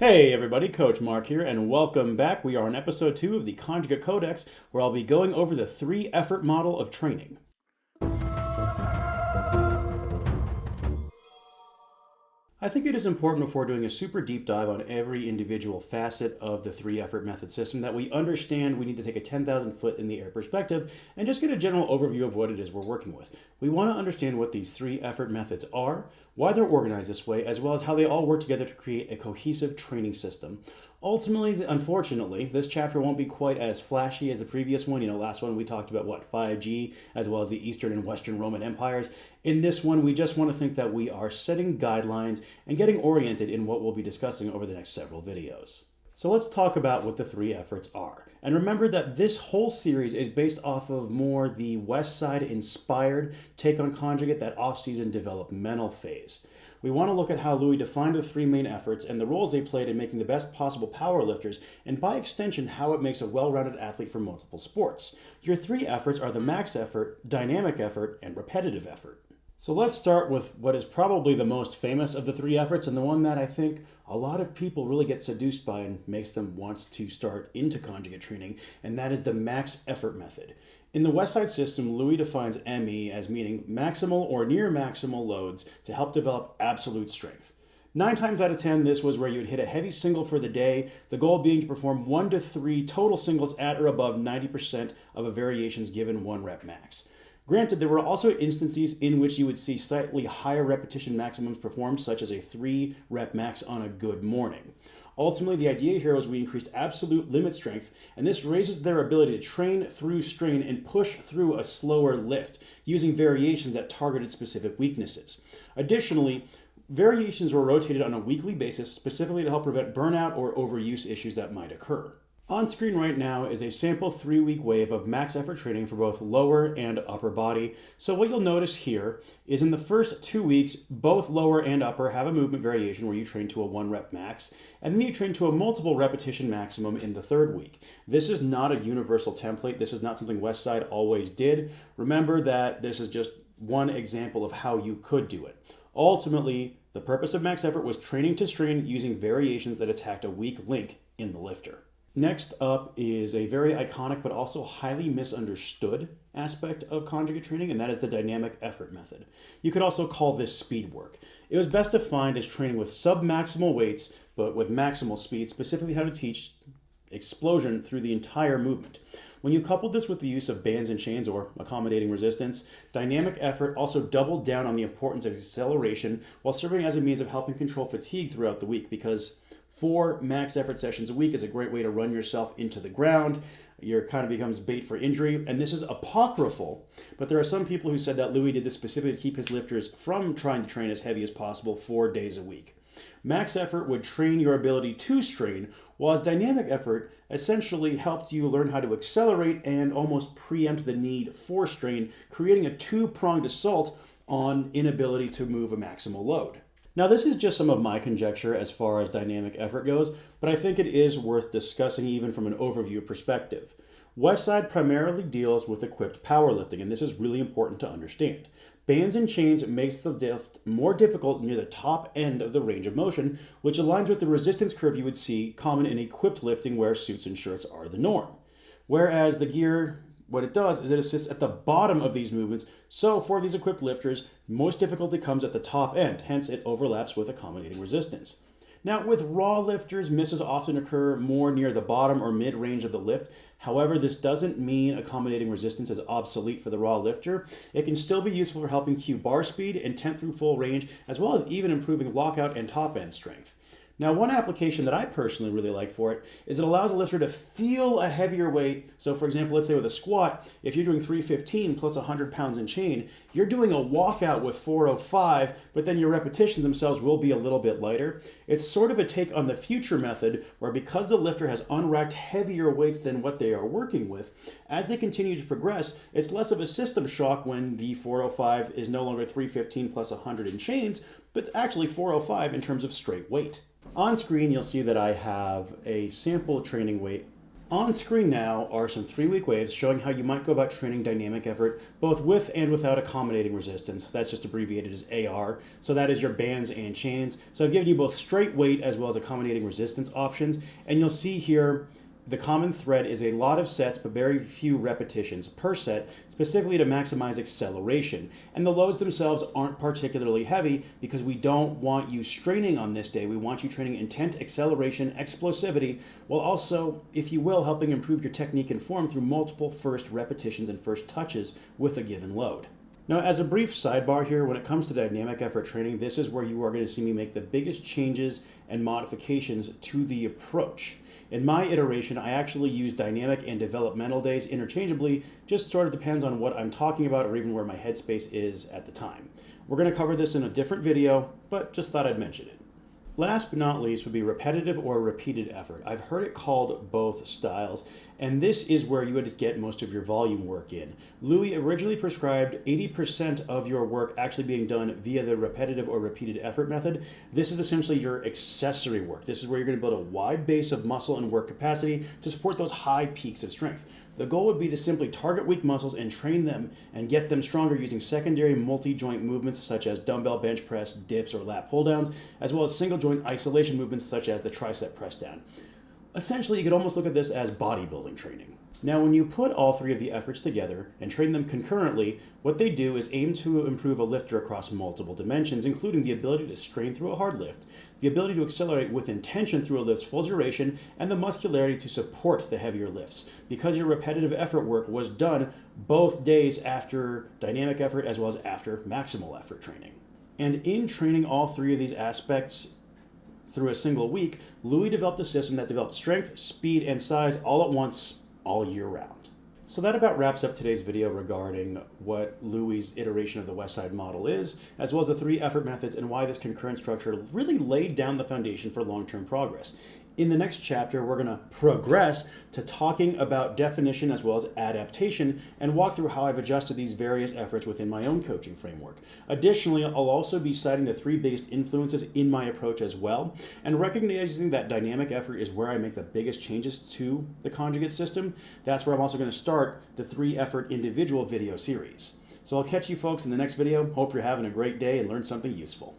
Hey everybody, Coach Mark here, and welcome back. We are on episode 2 of the Conjugate Codex, where I'll be going over the 3-effort model of training. I think it is important before doing a super deep dive on every individual facet of the 3-effort method system that we understand we need to take a 10,000 foot in the air perspective and just get a general overview of what it is we're working with. We want to understand what these 3-effort methods are, why they're organized this way, as well as how they all work together to create a cohesive training system. Ultimately, unfortunately, this chapter won't be quite as flashy as the previous one. Last one we talked about, 5G, as well as the Eastern and Western Roman empires. In this one, we just want to think that we are setting guidelines and getting oriented in what we'll be discussing over the next several videos. So let's talk about what the 3 efforts are. And remember that this whole series is based off of more the West Side inspired take on Conjugate, that off-season developmental phase. We want to look at how Louis defined the 3 main efforts and the roles they played in making the best possible powerlifters, and by extension, how it makes a well-rounded athlete for multiple sports. Your 3 efforts are the max effort, dynamic effort, and repetitive effort. So let's start with what is probably the most famous of the 3 efforts, and the one that I think a lot of people really get seduced by and makes them want to start into conjugate training, and that is the max effort method. In the Westside system, Louis defines ME as meaning maximal or near maximal loads to help develop absolute strength. 9 times out of 10, this was where you would hit a heavy single for the day, the goal being to perform 1 to 3 total singles at or above 90% of a variation's given 1 rep max. Granted, there were also instances in which you would see slightly higher repetition maximums performed, such as a 3 rep max on a good morning. Ultimately, the idea here was we increased absolute limit strength, and this raises their ability to train through strain and push through a slower lift, using variations that targeted specific weaknesses. Additionally, variations were rotated on a weekly basis, specifically to help prevent burnout or overuse issues that might occur. On screen right now is a sample 3-week wave of max effort training for both lower and upper body. So what you'll notice here is in the first 2 weeks, both lower and upper have a movement variation where you train to a 1 rep max, and then you train to a multiple repetition maximum in the 3rd week. This is not a universal template. This is not something Westside always did. Remember that this is just one example of how you could do it. Ultimately, the purpose of max effort was training to strain using variations that attacked a weak link in the lifter. Next up is a very iconic but also highly misunderstood aspect of conjugate training, and that is the dynamic effort method. You could also call this speed work. It was best defined as training with sub-maximal weights but with maximal speed, specifically how to teach explosion through the entire movement. When you coupled this with the use of bands and chains or accommodating resistance, dynamic effort also doubled down on the importance of acceleration while serving as a means of helping control fatigue throughout the week, because 4 max effort sessions a week is a great way to run yourself into the ground. Your kind of becomes bait for injury, and this is apocryphal, but there are some people who said that Louis did this specifically to keep his lifters from trying to train as heavy as possible 4 days a week. Max effort would train your ability to strain, while dynamic effort essentially helped you learn how to accelerate and almost preempt the need for strain, creating a 2-pronged assault on inability to move a maximal load. Now, this is just some of my conjecture as far as dynamic effort goes, but I think it is worth discussing even from an overview perspective. Westside primarily deals with equipped powerlifting, and this is really important to understand. Bands and chains makes the lift more difficult near the top end of the range of motion, which aligns with the resistance curve you would see common in equipped lifting where suits and shirts are the norm. Whereas the gear, what it does is it assists at the bottom of these movements, so for these equipped lifters, most difficulty comes at the top end, hence it overlaps with accommodating resistance. Now, with raw lifters, misses often occur more near the bottom or mid-range of the lift. However, this doesn't mean accommodating resistance is obsolete for the raw lifter. It can still be useful for helping cue bar speed, intent through full range, as well as even improving lockout and top end strength. Now, one application that I personally really like for it is it allows a lifter to feel a heavier weight. So for example, let's say with a squat, if you're doing 315 plus 100 pounds in chain, you're doing a walkout with 405, but then your repetitions themselves will be a little bit lighter. It's sort of a take on the future method where because the lifter has unracked heavier weights than what they are working with, as they continue to progress, it's less of a system shock when the 405 is no longer 315 plus 100 in chains, but actually 405 in terms of straight weight. On screen, you'll see that I have a sample training weight On screen now are some 3-week waves showing how you might go about training dynamic effort both with and without accommodating resistance. That's just abbreviated as AR. So that is your bands and chains. So I've given you both straight weight as well as accommodating resistance options. And you'll see here the common thread is a lot of sets but very few repetitions per set, specifically to maximize acceleration. And the loads themselves aren't particularly heavy because we don't want you straining on this day. We want you training intent, acceleration, explosivity, while also, if you will, helping improve your technique and form through multiple first repetitions and first touches with a given load. Now, as a brief sidebar here, when it comes to dynamic effort training, this is where you are going to see me make the biggest changes and modifications to the approach. In my iteration, I actually use dynamic and developmental days interchangeably, just sort of depends on what I'm talking about or even where my headspace is at the time. We're going to cover this in a different video, but just thought I'd mention it. Last but not least would be repetitive or repeated effort. I've heard it called both styles, and this is where you would get most of your volume work in. Louis originally prescribed 80% of your work actually being done via the repetitive or repeated effort method. This is essentially your accessory work. This is where you're going to build a wide base of muscle and work capacity to support those high peaks of strength. The goal would be to simply target weak muscles and train them and get them stronger using secondary multi-joint movements such as dumbbell bench press, dips, or lat pull-downs, as well as single joint isolation movements such as the tricep press down. Essentially, you could almost look at this as bodybuilding training. Now, when you put all three of the efforts together and train them concurrently, what they do is aim to improve a lifter across multiple dimensions, including the ability to strain through a hard lift, the ability to accelerate with intention through a lift's full duration, and the muscularity to support the heavier lifts, because your repetitive effort work was done both days after dynamic effort as well as after maximal effort training. And in training all three of these aspects through a single week, Louis developed a system that developed strength, speed, and size all at once, all year round. So that about wraps up today's video regarding what Louis' iteration of the West Side model is, as well as the 3 effort methods and why this concurrent structure really laid down the foundation for long-term progress. In the next chapter, we're going to progress to talking about definition as well as adaptation and walk through how I've adjusted these various efforts within my own coaching framework. Additionally, I'll also be citing the 3 biggest influences in my approach as well, and recognizing that dynamic effort is where I make the biggest changes to the Conjugate system. That's where I'm also going to start the 3 effort individual video series. So I'll catch you folks in the next video. Hope you're having a great day and learned something useful.